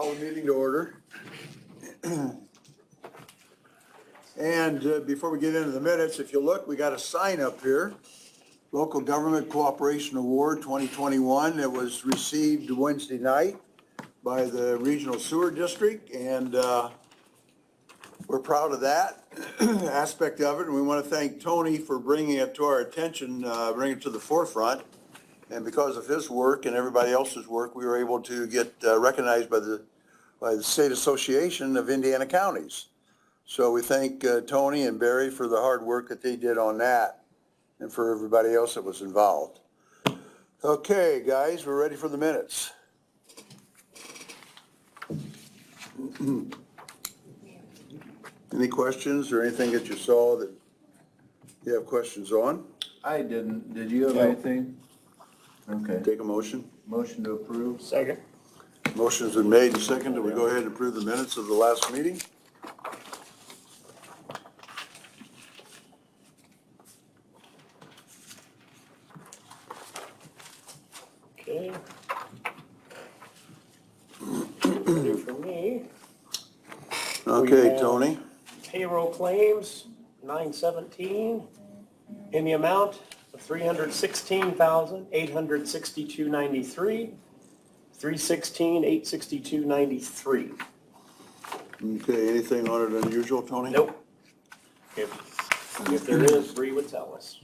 Call the meeting to order. And before we get into the minutes, if you look, we got a sign up here. Local Government Cooperation Award 2021. It was received Wednesday night by the Regional Sewer District, and we're proud of that aspect of it. And we want to thank Tony for bringing it to our attention, bringing it to the forefront. And because of his work and everybody else's work, we were able to get recognized by the State Association of Indiana Counties. So we thank Tony and Barry for the hard work that they did on that and for everybody else that was involved. Okay, guys, we're ready for the minutes. Any questions or anything that you saw that you have questions on? I didn't. Did you have No. anything? Okay. Take a motion. Motion to approve? Second. Motion's been made and seconded. We go ahead and approve the minutes of the last meeting. Okay. Ready for me. Okay, have- Tony. Payroll claims, 917, in the amount of $316,862.93, 316,862.93. Okay, anything on it unusual, Tony? Nope. If there is, Bree would tell us.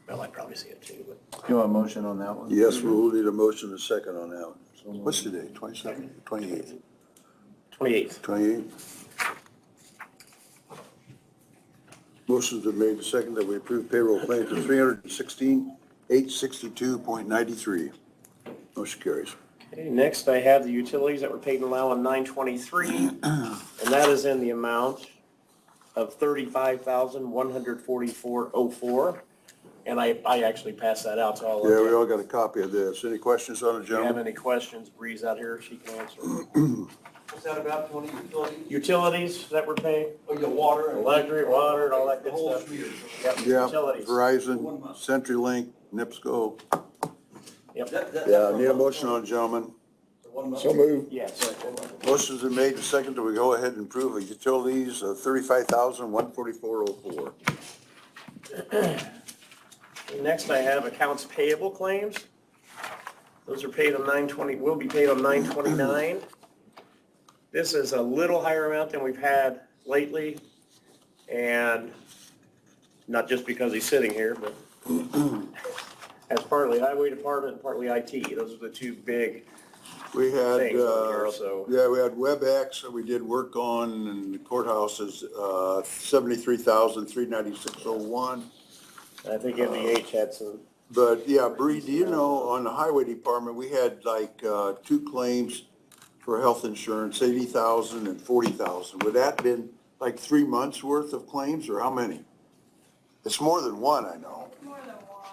Well, I'd probably see it too, but. You want a motion on that one? Yes, we'll need a motion and a second on that one. What's today, 22nd, 28th? 28th. 28th? Motion's been made and seconded that we approve payroll claims of $316,862.93. Motion carries. Okay, next I have the utilities that were paid and allowed on 9/23, and that is in the amount of $35,144.04. And I actually passed that out to all of Yeah, we you. all got a copy of this. Any questions on it, If you have gentlemen? any questions, Bree's out here, she can answer. What's that about, Tony? Utilities? Utilities that were paid, Oh, you got water? and- electric, water, and all that The good whole stuff. schmear. Yep, Yeah, utilities. Verizon, CenturyLink, NIPSCO. Yep, Yeah, need a motion on it, gentlemen. So moved. yes. Motion's been made and seconded. We go ahead and approve the utilities of $35,144.04. Next I have accounts payable claims. Those are paid on 9/20, will be paid on 9/29. This is a little higher amount than we've had lately, and not just because he's sitting here, but as partly highway department and partly IT. Those are the two big We had, things on here, so. yeah, we had WebEx that we did work on, and the courthouse is $73,396.01. I think MVH had some, But yeah, Bree, do you know, on the highway department, we had like two claims for health insurance, 80,000 and 40,000. Would that been like 3 months worth of claims, or how many? It's more than one, I know. More than one.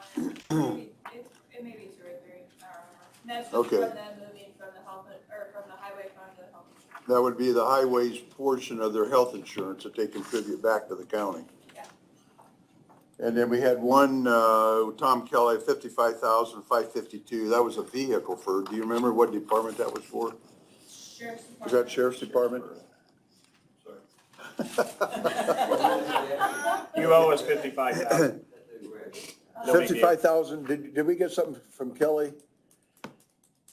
It may be 2 or 3, I don't remember. And that's just Okay. from them moving from the health, or from the highway fund to the health insurance. That would be the highways portion of their health insurance that they contribute back to the county. Yeah. And then we had one, Tom Kelly, 55,552. That was a vehicle for, do you remember what department that was for? Sheriff's Department. Was that Sheriff's Department? you owe us 55,000. No big deal. 55,000, did we get something from Kelly?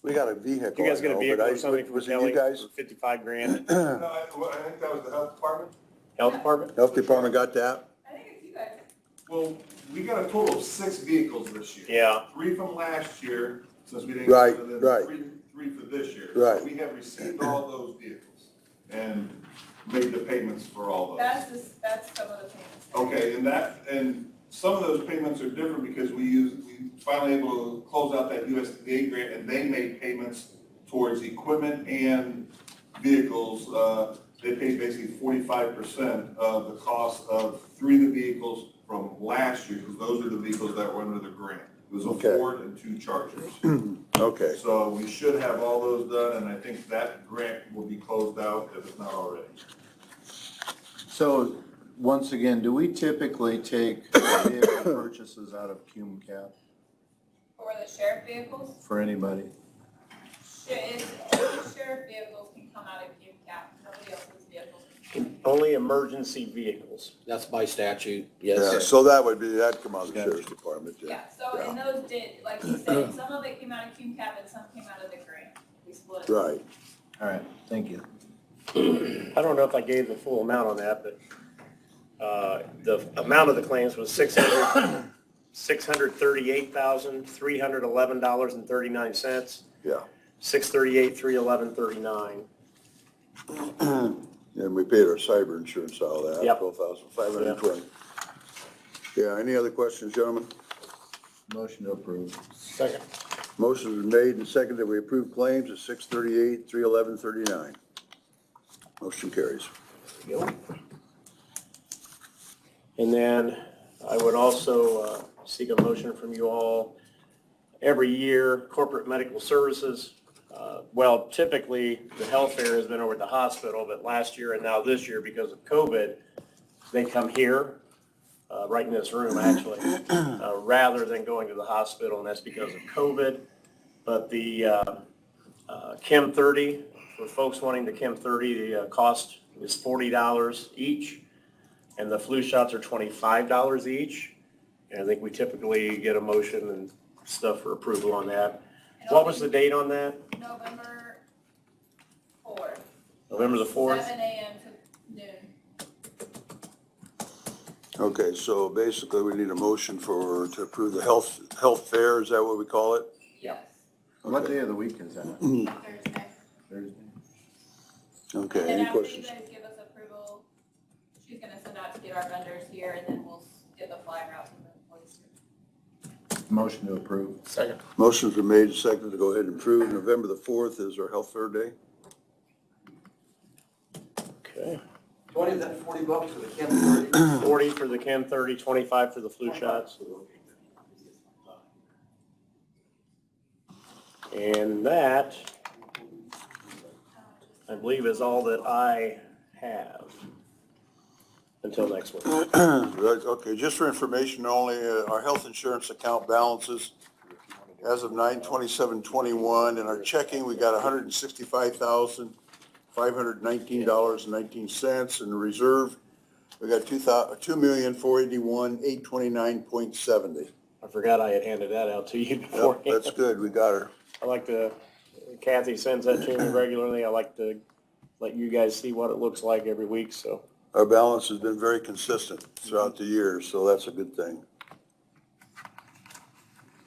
We got a vehicle. You guys I get a know, vehicle but or something from was it Kelly you guys? for 55 grand? No, I think that was the health department. Health department? Health Department got that? I think it's you guys. Well, we got a total of 6 vehicles this year. Yeah. 3 from last year, since we didn't. Right, so then right. Three for this year. Right. So we have received all those vehicles and made the payments for all those. That's some of the payments. Okay, and some of those payments are different because we finally able to close out that USDA grant, and they made payments towards equipment and vehicles. They paid basically 45% of the cost of 3 of the vehicles from last year, because those are the vehicles that were under the grant. It was a Okay. Ford and 2 Chargers. Okay. So we should have all those done, and I think that grant will be closed out if it's not already. So, once again, do we typically take vehicle purchases out of cum cap? For the sheriff vehicles, For anybody? only sheriff vehicles can come out of Cume Cap, nobody else's vehicles. Only emergency vehicles. That's by statute, Yeah, yes. so that'd come out of the sheriff's department, Yeah, yeah. so, and those did, like you said, some of it came out of Cume Cap and some came out of the grant. We split it. Right. All right, thank you. I don't know if I gave the full amount on that, but the amount of the claims was $638,311.39. Yeah. 638,311.39. And we paid our cyber insurance, all that, Yep. 12,520. Yeah, any other questions, gentlemen? Motion to approve. Second. Motion's been made and seconded that we approve claims of 638, 311.39. Motion carries. And then I would also seek a motion from you all. Every year, corporate medical services, well, typically, the health fair has been over at the hospital, but last year and now this year, because of COVID, they come here, right in this room, actually, rather than going to the hospital, and that's because of COVID. But the Chem 30, for folks wanting the Chem 30, the cost is $40 each, and the flu shots are $25 each. And I think we typically get a motion and stuff for approval on that. What was the date on that? November 4th. November the 4th? 7 a.m. to noon. Okay, so basically, we need a motion to approve the health fair, is that what we call it? Yeah. Yes, What day of the week is that? Thursday. Thursday? Okay, And any after you questions? guys give us approval, she's gonna send out to get our vendors here, and then we'll get the flyer out to the employees. Motion to approve. Second. Motion's been made and seconded to go ahead and approve. November the 4th is our health fair day. Okay. Twenty, is that $40 for the Chem 30? 40 for the Chem 30, 25 for the flu shots. And that, I believe, is all that I have until next week. Right, okay, just for information only, our health insurance account balances as of 9/27/21, in our checking, we got $165,519.19, in the reserve, we got $2,481,829.70. I forgot I had handed that out to you before. Yep, that's good, we got her. I like to, Kathy sends that to me regularly. I like to let you guys see what it looks like every week, so. Our balance has been very consistent throughout the year, so that's a good thing.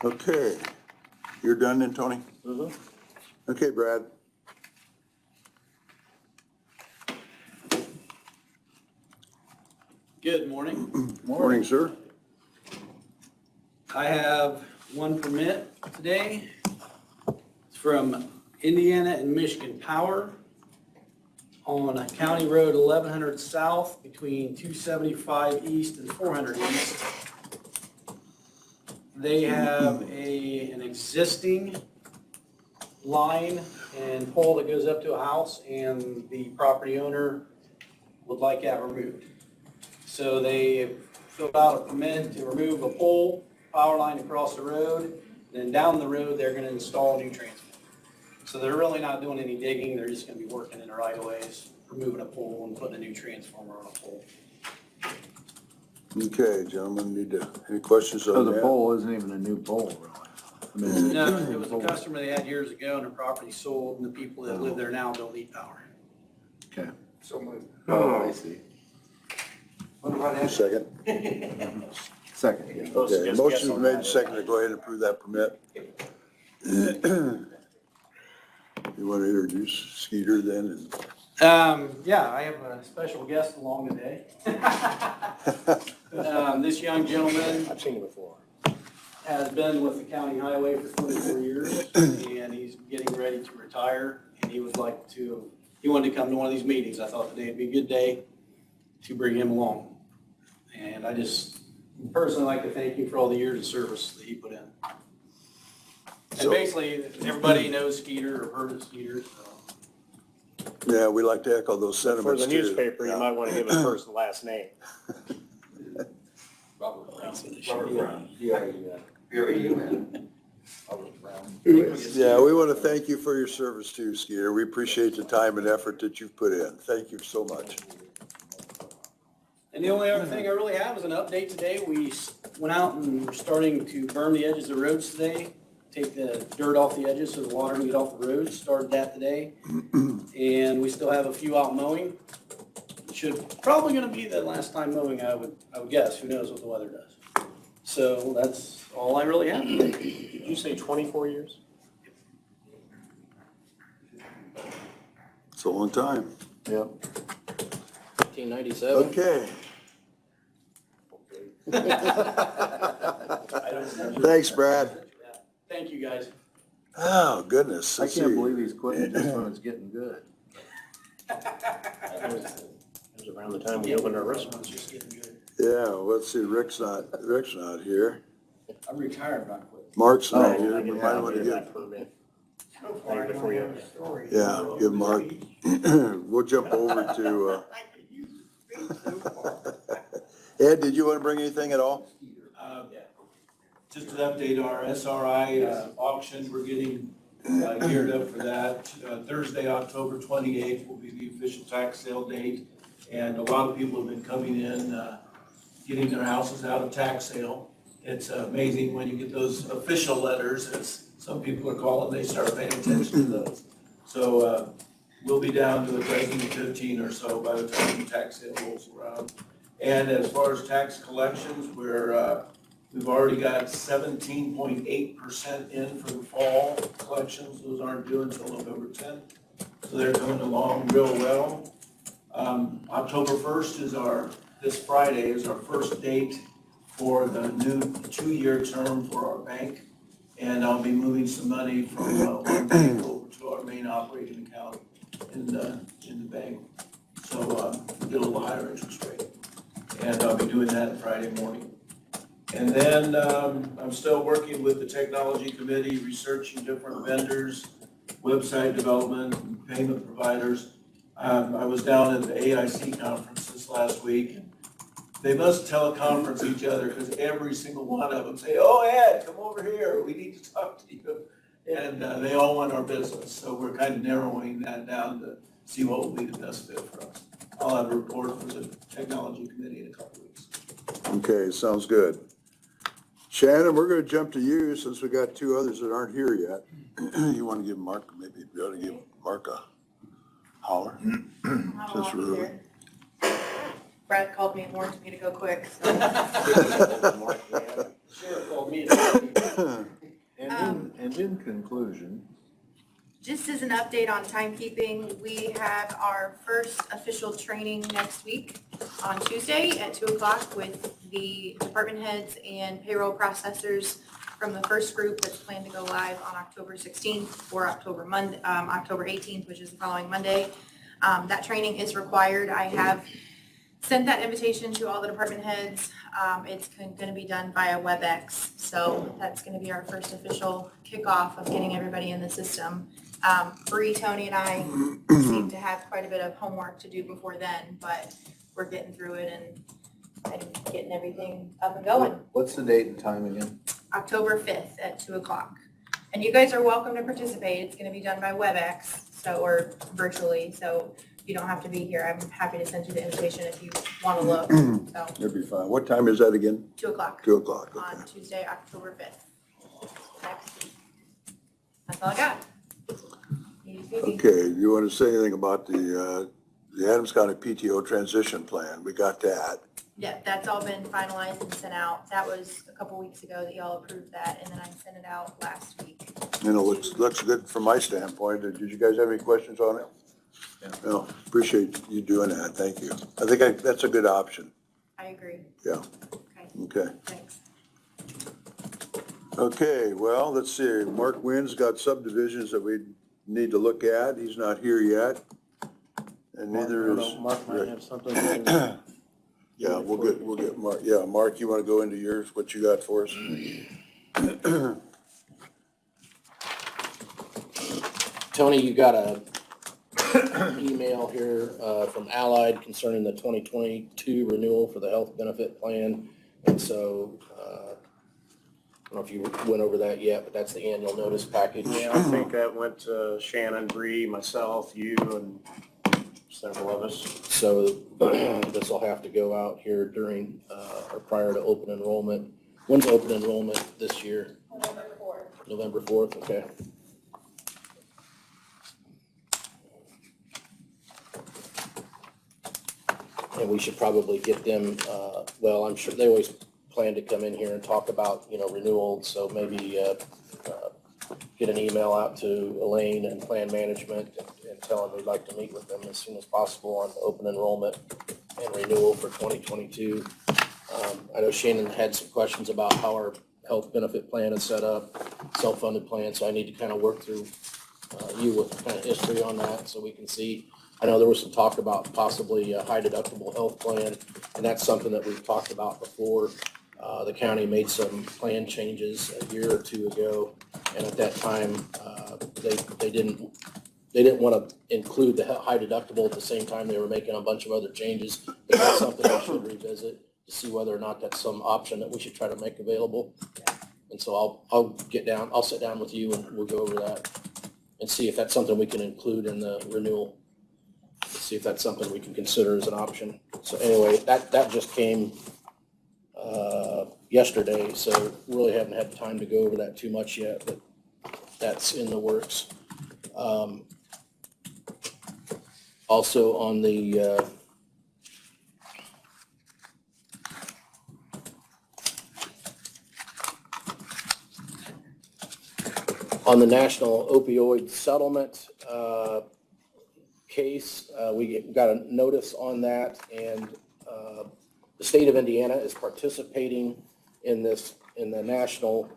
Okay, you're done then, Tony? Mhm. Okay, Brad. Good morning. Morning, sir. I have one permit today. It's from Indiana and Michigan Power on County Road 1100 South between 275 East and 400 East. They have an existing line and pole that goes up to a house, and the property owner would like that removed. So they filled out a permit to remove a pole, power line across the road, then down the road, they're gonna install a new transformer. So they're really not doing any digging, they're just gonna be working in the right of ways, removing a pole and putting a new transformer on a pole. Okay, gentlemen, any questions So on the that? pole isn't even a new pole, really? I mean, No, it was a customer they had years ago, and the property sold, and the people that live there now don't need power. Okay. Oh, I see. Second. Second. Supposed to Okay, just guess motion's on made that. and seconded to go ahead and approve that permit. You want to introduce Skeeter then? Yeah, I have a special guest along today. This young gentleman I've seen it before. has been with the county highway for 24 years, and he's getting ready to retire, and he wanted to come to one of these meetings. I thought today would be a good day to bring him along. And I just personally like to thank you for all the years of service that he put in. And So- basically, everybody knows Skeeter or heard of Skeeter, so. Yeah, we like to echo those For sentiments the too. newspaper, you Yeah. might want to give his first and last name. Yeah, we want to thank you for your service too, Skeeter. We appreciate the time and effort that you've put in. Thank you so much. And the only other thing I really have is an update today. We went out and we're starting to burn the edges of the roads today, take the dirt off the edges so the water can get off the roads. Started that today. And we still have a few out mowing. Should, probably gonna be the last time mowing, I would guess. Who knows what the weather does. So that's all I really have today. Did you say 24 years? It's a long time. Yep. 1997. Okay. Thanks, Brad. Thank you, guys. Oh, goodness. I Let's can't see. believe he's quitting just when it's getting good. It was around the time we opened our restaurant. Restaurant's just getting good. Yeah, let's see, Rick's not here. I'm retired, not quit. Mark's not Oh, here. I We get might that want to that get, permit. Right before you. yeah, give Mark, we'll jump over to, Ed, did you want to bring anything at all? Just an update, our SRI auction, we're getting geared up for that. Thursday, October 28th will be the official tax sale date. And a lot of people have been coming in, getting their houses out of tax sale. It's amazing when you get those official letters, as some people are calling, they start paying attention to those. So we'll be down to a breaking 15 or so by the time the tax sale rolls around. And as far as tax collections, we've already got 17.8% in for the fall collections. Those aren't due until November 10th. So they're coming along real well. October 1st this Friday is our first date for the new 2-year term for our bank. And I'll be moving some money from one bank over to our main operating account in the bank. So get a little higher interest rate. And I'll be doing that Friday morning. And then I'm still working with the technology committee, researching different vendors, website development, and payment providers. I was down at the AIC conference this last week. They must teleconference each other because every single one of them say, "Oh, Ed, come over here. We need to talk to you." And they all want our business. So we're kind of narrowing that down to see what will be the best fit for us. I'll have a report for the technology committee in a couple weeks. Okay, sounds good. Shannon, we're going to jump to you since we got two others that aren't here yet. You want to give Mark, maybe you ought to give Mark a holler? Since we're early. Brad called me and warned me to go quick, so. Sheriff called me. And in conclusion, Just as an update on timekeeping, we have our first official training next week on Tuesday at 2:00 with the department heads and payroll processors from the first group that's planned to go live on October 16th or October 18th, which is the following Monday. That training is required. I have sent that invitation to all the department heads. It's going to be done via WebEx, so that's going to be our first official kickoff of getting everybody in the system. Bree, Tony, and I seem to have quite a bit of homework to do before then, but we're getting through it and getting everything up and going. what's the date and time again? October 5th at 2:00. And you guys are welcome to participate. It's going to be done by WebEx, or virtually, so you don't have to be here. I'm happy to send you the invitation if you want to look. So That'd be fine. What time is that again? 2:00 2:00, okay. on Tuesday, October 5th. Next week. That's all I got. Easy peasy. Okay, do you want to say anything about the Adams County PTO transition plan? We got that. Yeah, that's all been finalized and sent out. That was a couple weeks ago that y'all approved that, and then I sent it out last week. And it looks good from my standpoint. Did you guys have any questions on it? No, appreciate you doing that. Thank you. I think that's a good option. I agree. Yeah. Okay, Okay. thanks. Okay, well, let's see. Mark Wynn's got subdivisions that we need to look at. He's not here yet. And neither is Mark might Rick. have something. Yeah, we'll get Mark. Yeah, Mark, you want to go into yours, what you got for us? Tony, you got a email here from Allied concerning the 2022 renewal for the health benefit plan. And so don't know if you went over that yet, but that's the annual notice package. Yeah, I think that went to Shannon, Bree, myself, you, and several of us. So this will have to go out here during, or prior to open enrollment. When's open enrollment this year? November 4th. November 4th, okay. And we should probably get them, well, I'm sure they always plan to come in here and talk about, renewal, so maybe get an email out to Elaine and Plan Management and tell them we'd like to meet with them as soon as possible on open enrollment and renewal for 2022. I know Shannon had some questions about how our health benefit plan is set up, self-funded plan, so I need to kind of work through you with kind of history on that so we can see. I know there was some talk about possibly a high deductible health plan, and that's something that we've talked about before. The county made some plan changes a year or two ago, and at that time, they didn't want to include the high deductible at the same time they were making a bunch of other changes. But that's something we should revisit to see whether or not that's some option that we should try to make available. And so I'll sit down with you and we'll go over that and see if that's something we can include in the renewal. See if that's something we can consider as an option. So anyway, that just came yesterday, so really haven't had time to go over that too much yet, but that's in the works. Also on the national opioid settlement case, we got a notice on that, and the state of Indiana is participating in the national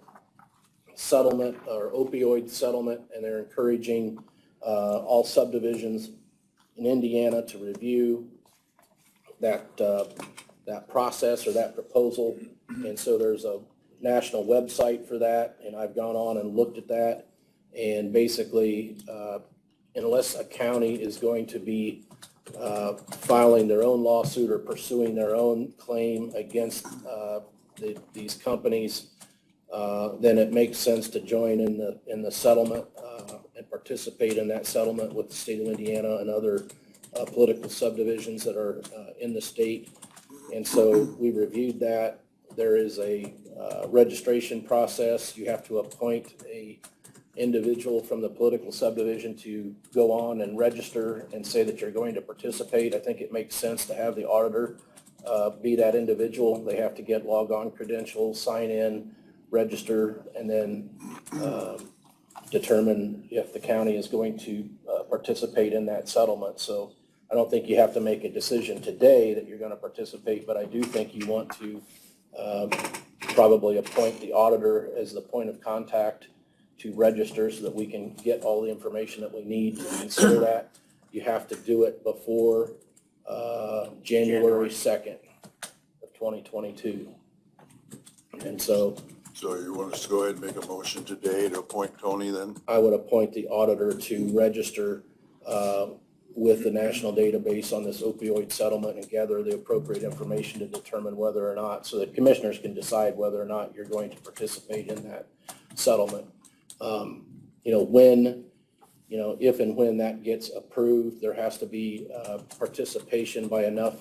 settlement or opioid settlement, and they're encouraging all subdivisions in Indiana to review that process or that proposal. And so there's a national website for that, and I've gone on and looked at that, and basically unless a county is going to be filing their own lawsuit or pursuing their own claim against these companies, then it makes sense to join in the settlement and participate in that settlement with the state of Indiana and other political subdivisions that are in the state. And so we reviewed that. There is a registration process. You have to appoint a individual from the political subdivision to go on and register and say that you're going to participate. I think it makes sense to have the auditor be that individual. They have to get log-on credentials, sign in, register, and then determine if the county is going to participate in that settlement. So I don't think you have to make a decision today that you're going to participate, but I do think you want to probably appoint the auditor as the point of contact to register so that we can get all the information that we need to consider that. You have to do it before January 2nd of 2022. And so So you want us to go ahead and make a motion today to appoint Tony then? I would appoint the auditor to register with the national database on this opioid settlement and gather the appropriate information to determine whether or not, so that commissioners can decide whether or not you're going to participate in that settlement. If and when that gets approved, there has to be participation by enough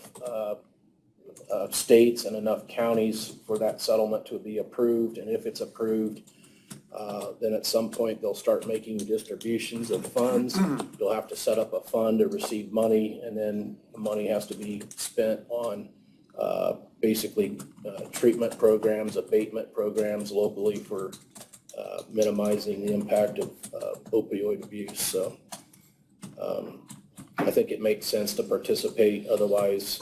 states and enough counties for that settlement to be approved. And if it's approved, then at some point they'll start making distributions of funds. You'll have to set up a fund to receive money, and then the money has to be spent on basically treatment programs, abatement programs locally for minimizing the impact of opioid abuse. So I think it makes sense to participate. Otherwise,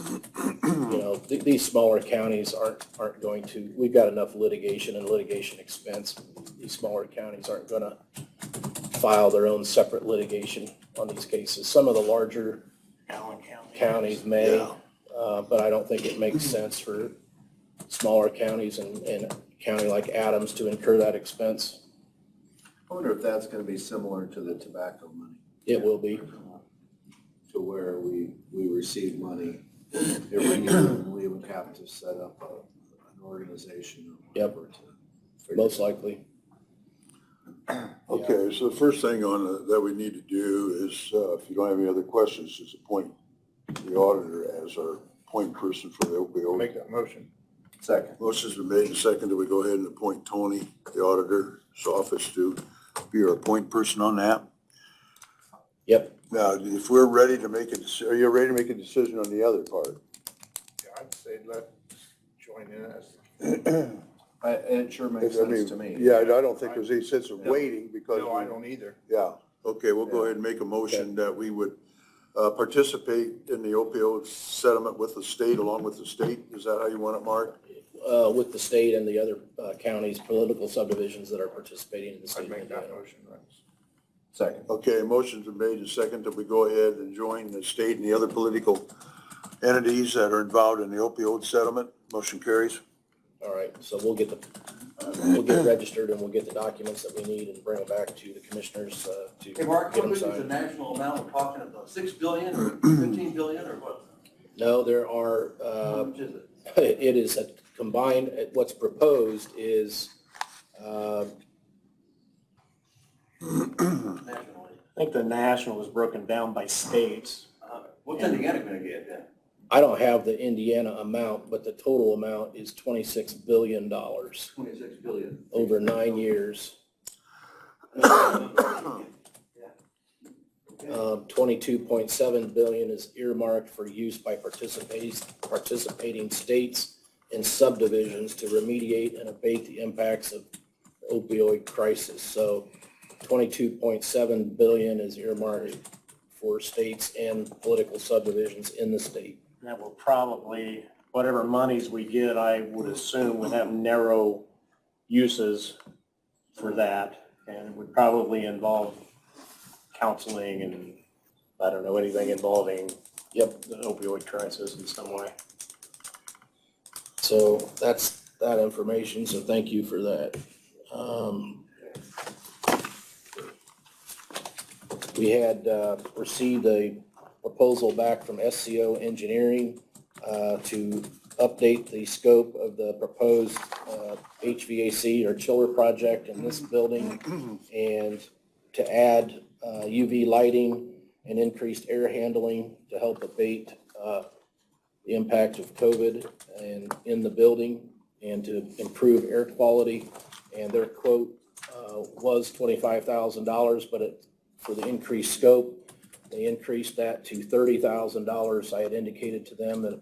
these smaller counties aren't going to, we've got enough litigation and litigation expense. These smaller counties aren't going to file their own separate litigation on these cases. Some of the larger counties may, but I don't think it makes sense for smaller counties and a county like Adams to incur that expense. I wonder if that's gonna be similar to the tobacco money. It will be. To where we receive money every year, and we would have to set up an organization or whatever to most likely. Okay, so the first thing on, that we need to do is, if you don't have any other questions, is appoint the auditor as our point person for the opioid. Make that motion. Second. Motion's been made and seconded. We go ahead and appoint Tony, the auditor's office, to be our point person on that. Yep. Now, if we're ready to make are you ready to make a decision on the other part? Yeah, I'd say let's join in as. It sure makes I mean, sense to me. Yeah, I don't think there's any sense of waiting because. No, I don't either. Yeah, okay, we'll go ahead and make a motion that we would participate in the opioid settlement with the state, along with the state. Is that how you want it, Mark? With the state and the other counties, political subdivisions that are participating in the state I'd of make that Indiana. motion, Rex. Second. Okay, motion's been made and seconded that we go ahead and join the state and the other political entities that are involved in the opioid settlement. Motion carries. All right, so we'll get registered and we'll get the documents that we need and bring them back to the commissioners to Hey, Mark, get what them is the signed. national amount we're talking about? 6 billion or 15 billion or what? No, there are, How much is it? it is a combined, what's proposed is, Nationally. I think the national is broken down by states. What's Indiana gonna get then? I don't have the Indiana amount, but the total amount is $26 billion 26 billion. over 9 years. 22.7 billion is earmarked for use by participating states and subdivisions to remediate and abate the impacts of opioid crisis. So 22.7 billion is earmarked for states and political subdivisions in the state. That will probably, whatever monies we get, I would assume would have narrow uses for that. And would probably involve counseling and, I don't know, anything involving Yep. the opioid crisis in some way. So that's that information, so thank you for that. We had received a proposal back from SCO Engineering to update the scope of the proposed HVAC or chiller project in this building and to add UV lighting and increased air handling to help abate the impact of COVID and in the building and to improve air quality. And their quote was $25,000, but for the increased scope, they increased that to $30,000. I had indicated to them that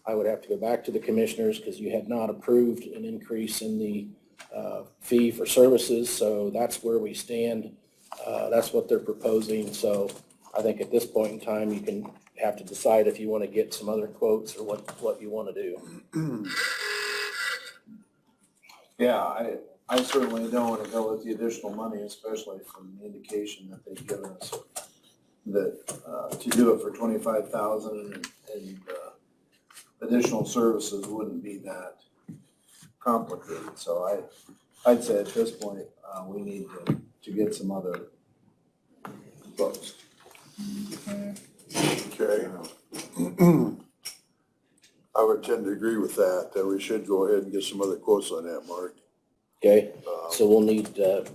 I would have to go back to the commissioners because you had not approved an increase in the fee for services. So that's where we stand. That's what they're proposing. So I think at this point in time, you can have to decide if you want to get some other quotes or what you want to do. Yeah, I certainly don't want to go with the additional money, especially from the indication that they've given us that, to do it for 25,000 and additional services wouldn't be that complicated. So I'd say at this point, we need to get some other quotes. Okay. I would tend to agree with that we should go ahead and get some other quotes on that, Mark. Okay, so we'll need to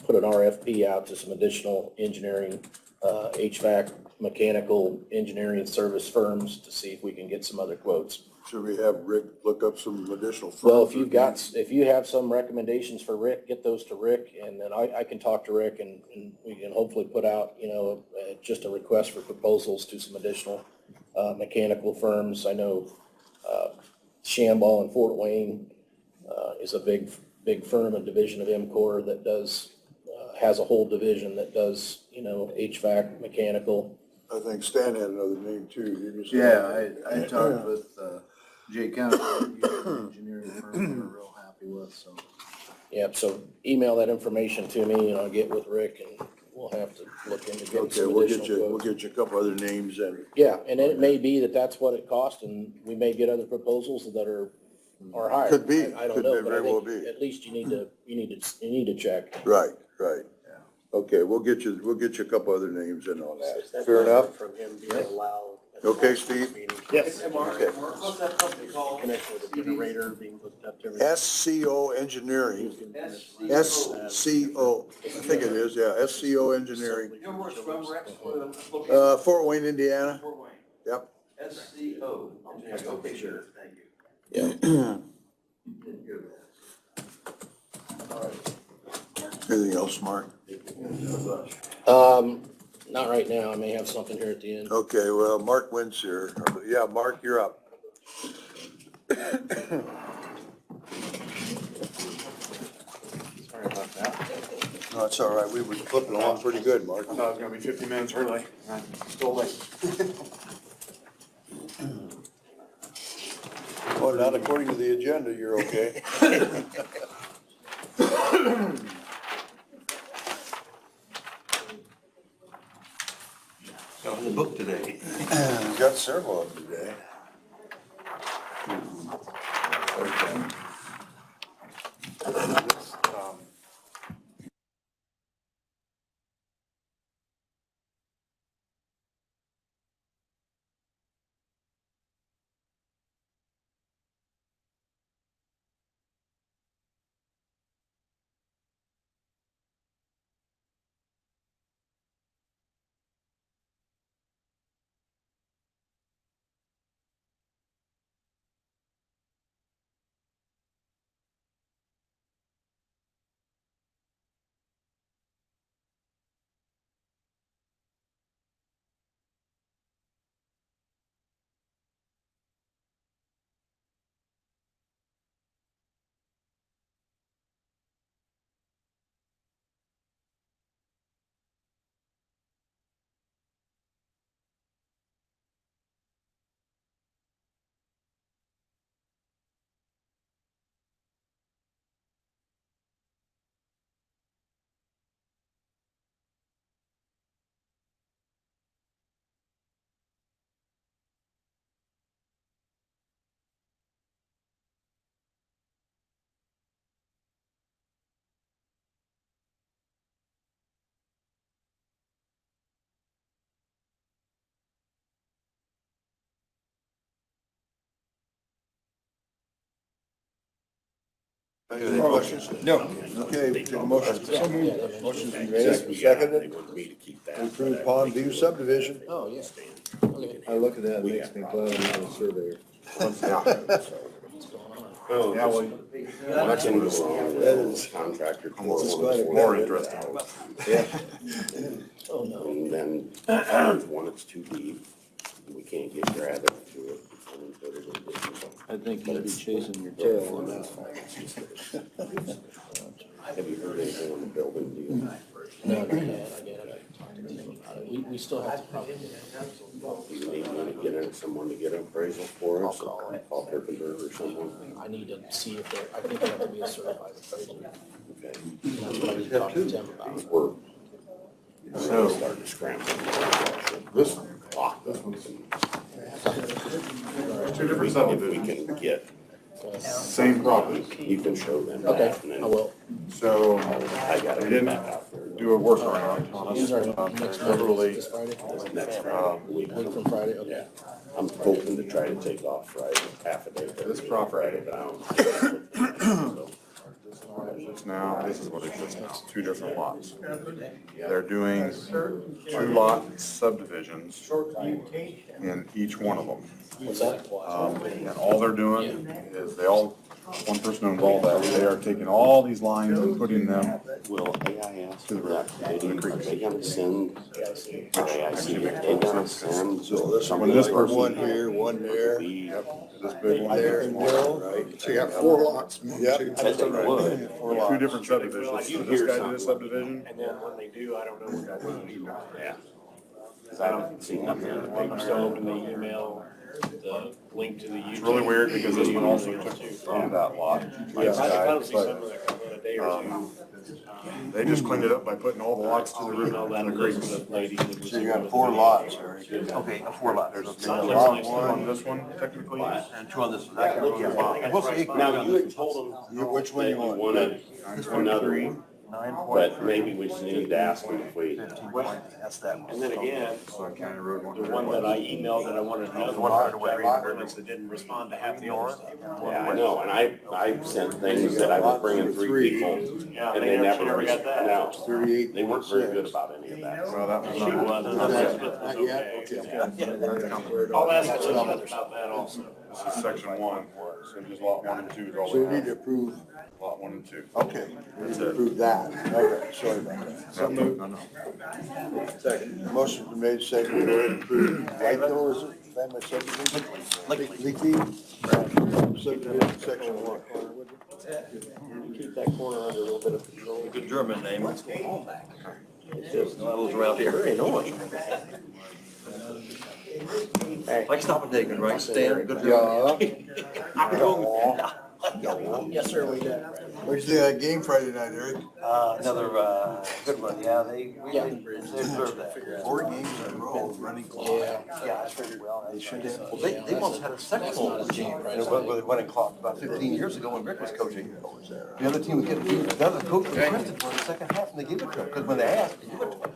put an RFP out to some additional engineering, HVAC, mechanical engineering service firms to see if we can get some other quotes. Should we have Rick look up some additional? Well, firms? if you have some recommendations for Rick, get those to Rick, and then I can talk to Rick, and we can hopefully put out, just a request for proposals to some additional mechanical firms. I know Shambaugh in Fort Wayne is a big firm, a division of MCOR that does, has a whole division that does, HVAC, mechanical. I think Stan had another name too. Yeah, I talked with Jay County, engineering firm we're real happy with, so. Yep, so email that information to me and I'll get with Rick and we'll have to look into getting Okay, some we'll additional get quotes. you a couple other names and. Yeah, and it may be that that's what it costs and we may get other proposals that are higher. Could be, I don't could know, be, but I very well think be. at least you need to check. Right. Yeah. Okay, we'll get you a couple other names in on that. That Fair letter enough? From him being allowed Okay, Steve? Yes. Okay. What's that company called? Connection with the generator being hooked up to everything. SCO Engineering, SCO, I think it is, yeah, SCO Engineering, You know where it's from, Rex? Location? Fort Wayne, Indiana. Fort Wayne. Yep. SCO. Okay, sure. Thank you. Yeah. Anything else, Mark? Not right now. I may have something here at the end. Okay, well, Mark wins here. Yeah, Mark, you're up. Sorry about that. No, it's all right. We were flipping along pretty good, Mark. I thought I was gonna be 50 minutes early. I'm still late. Well, not according to the agenda, you're okay. Got the book today. We've got several of them today. Any questions? No. Okay, take a motion. Motion's been made, seconded. To approve Pond View subdivision. Oh, yeah. I look at that, it makes me glad I'm not a surveyor. Yeah, well, That is Contractor. more interesting. Yeah. Oh, no. And then, one, it's too deep, we can't get gravity to it. I think you'd be chasing your tail on that. Have you heard anything on the building deal? No, not yet. I get it. We still have to probably. You need to get in someone to get an appraisal for us. I'll call it. Call Kirkendorf or someone. I need to see if they're, I think they have to be a certified appraiser. Okay. That's what I need to talk to Tim about. We're starting to scramble. This, Lock this one. two different If we subdivisions, can get, same property. you can show them Okay, that. and then I will. So I gotta we get didn't back out there. do a workaround on These are us. next Literally, This Friday? Next Friday, Week from Friday, okay. Yeah, I'm hoping to try to take off Friday, half a day. This property. But I don't. it's now, this is what it is, it's two different lots. They're doing 2-lot subdivisions in each one of them. What's that? And all they're doing is one person owns all that, they are taking all these lines and putting them, Will AIS do that? They gotta send, AIC, they gotta send. when this person, One here, one there. this big one There there, and there, right? So you got 4 lots. Yep. I think it would. two different subdivisions, so this guy did a subdivision, And then when they do, I don't know what that means. Yeah. Cause I don't see nothing in the I'm paper. still open the email, the link to the YouTube. it's really weird because this one also took from that lot. by this I guy, can see but, some of that come in a day or two. They just cleaned it up by putting all the lots to the root Email that and the creeks. Elizabeth lady that was. So you got 4 lots, Eric. Okay, 4 lots. There's Sounds like lot something. one on this one technically, And 2 on this one. I can look at it. I think I What's priced the mine Now, out. you had told them Which one that you you want? wanted another But maybe we just need to ask them if we, And then again, County Road the one that I emailed that I wanted to know, the ones that didn't respond to half the other stuff. yeah, I know, and I sent things that I was bringing 3 people, Yeah, and they never, she never got that. no, 38. they weren't very good about any of that. Well, that was She not. was, Elizabeth was okay. I'll ask Elizabeth about that also. This is section 1, so just lot 1 and 2 is all So we we need to have. approve, Lot 1 and 2. okay, we need to approve that. Okay, sorry about that. So moved. No. Second. Motion's been made, second, to go ahead and approve. Whiteville, is it, family subdivision? Leaky. Subdivision, section 1. Keep that corner under a little bit of control. Good German name. It's those around here. Very annoying. Like stop and take it, right? Stan, good German. Yes, sir, we do. What'd you think of that game Friday night, Eric? Another, good one, yeah, they deserve that. 4 games in a row, running clock. Yeah. Yeah, I figured, well, they should have. Well, they must have had a second one, with running clock about 15 years ago when Rick was coaching. The other team was getting, the other coach requested for the second half and they gave it to him, because when they asked, they gave it to him.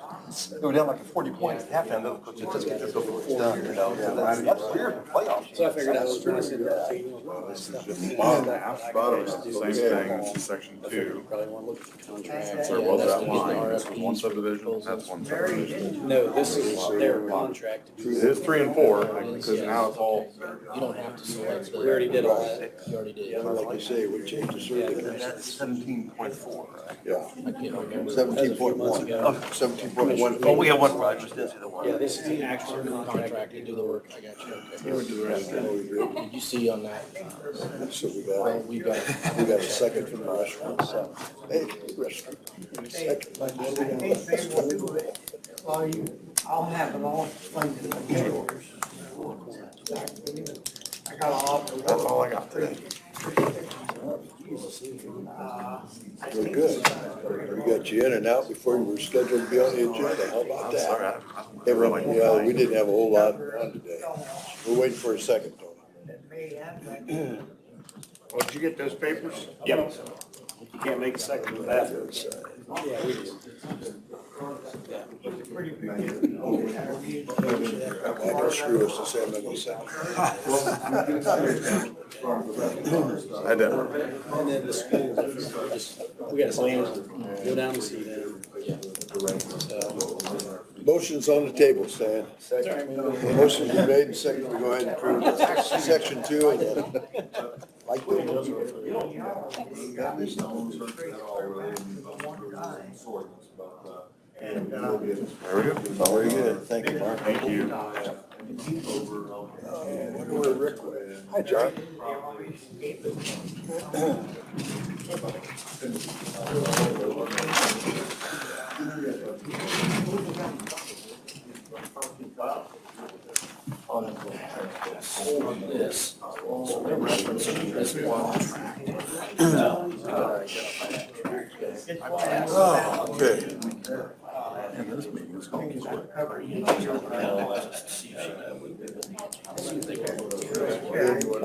They were down like 40 points at halftime, the other coach said, just get this over, it's done, you know, so that's weird in playoffs. So I figured I was trying to send that to you. This is just bottom half, same thing, this is section 2. Probably want to look at the contract. So there was that line, this was one subdivision, that's one subdivision. No, this is their contract. It is 3 and 4, because now it's all, You don't have to select. We already did all that. You already did. Like you say, we changed the survey. That's 17.4. Yeah. I can't remember. 17.1. 17.1. Oh, we have one, I just didn't see the one. Yeah, this is the actual contract to do the work. I got you. Okay. Did you see on that? So we got a second from the restaurant, so. Hey, restaurant. Second. I'll have it all explained to the I got a lot. That's all I got today. We're good. We got you in and out before you were scheduled to be on the agenda. How about I'm sorry, that? I don't really. Yeah, we didn't have a whole lot on today. We're waiting for a second, Tony. Did you get those papers? Yep. You can't make a second with that. That'll screw us to say I'm not gonna second. I did. And then the schools, we got to go down and see them. Motion's on the table, Stan. Motion's been made and seconded to go ahead and approve section 2 and then like those. There we go. Very good. Thank you, Mark. Thank you. Wonder where Rick went. Hi, John. This, so they're referencing this one. Oh, okay.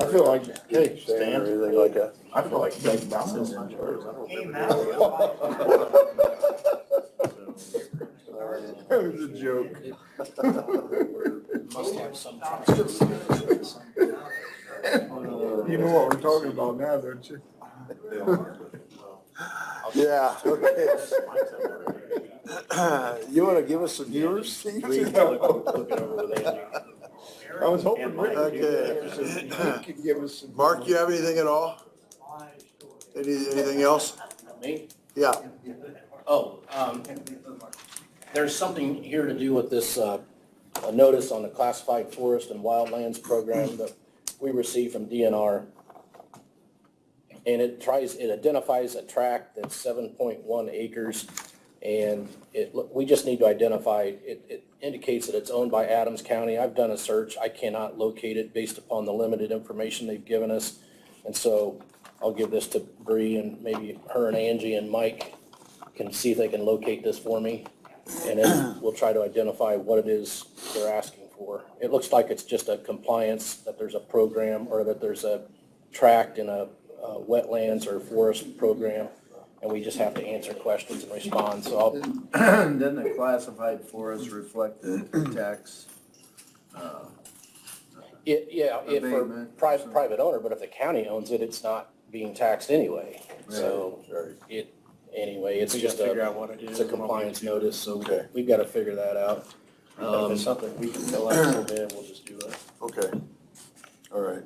I feel like cake, Stan, or anything like that. I feel like cake bounces. That was a joke. Must have some. You know what we're talking about now, don't you? Yeah, okay. You wanna give us some viewers, Steve? I was hoping, okay. Give us some. Mark, you have anything at all? Anything else? Me? Yeah. Oh, there's something here to do with this, a notice on the classified forest and wildlands program that we received from DNR. And it identifies a tract that's 7.1 acres. And we just need to identify, it indicates that it's owned by Adams County. I've done a search. I cannot locate it based upon the limited information they've given us. And so I'll give this to Bree, and maybe her and Angie and Mike can see if they can locate this for me. And then we'll try to identify what it is they're asking for. It looks like it's just a compliance, that there's a program, or that there's a tract in a wetlands or forest program. and we just have to answer questions and respond, so I'll, And then the classified forest reflect the tax, if for Abatement. private owner, but if the county owns it, it's not being taxed anyway. So it's We just gotta figure out what it is. it's a compliance notice, so Okay. we've got to figure that out. If it's something we can fill out, so then we'll just do it. Okay, all right.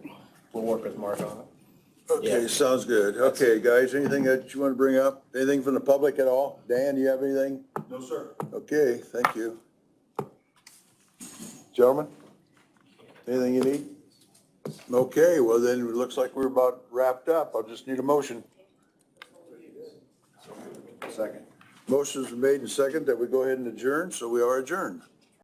We'll work with Mark on it. Okay, Yeah. sounds good. Okay, guys, anything that you want to bring up? Anything from the public at all? Dan, you have anything? No, sir. Okay, thank you. Gentlemen, anything you need? Okay, well then, it looks like we're about wrapped up. I'll just need a motion. second. Motion's been made and second that we go ahead and adjourn, so we are adjourned.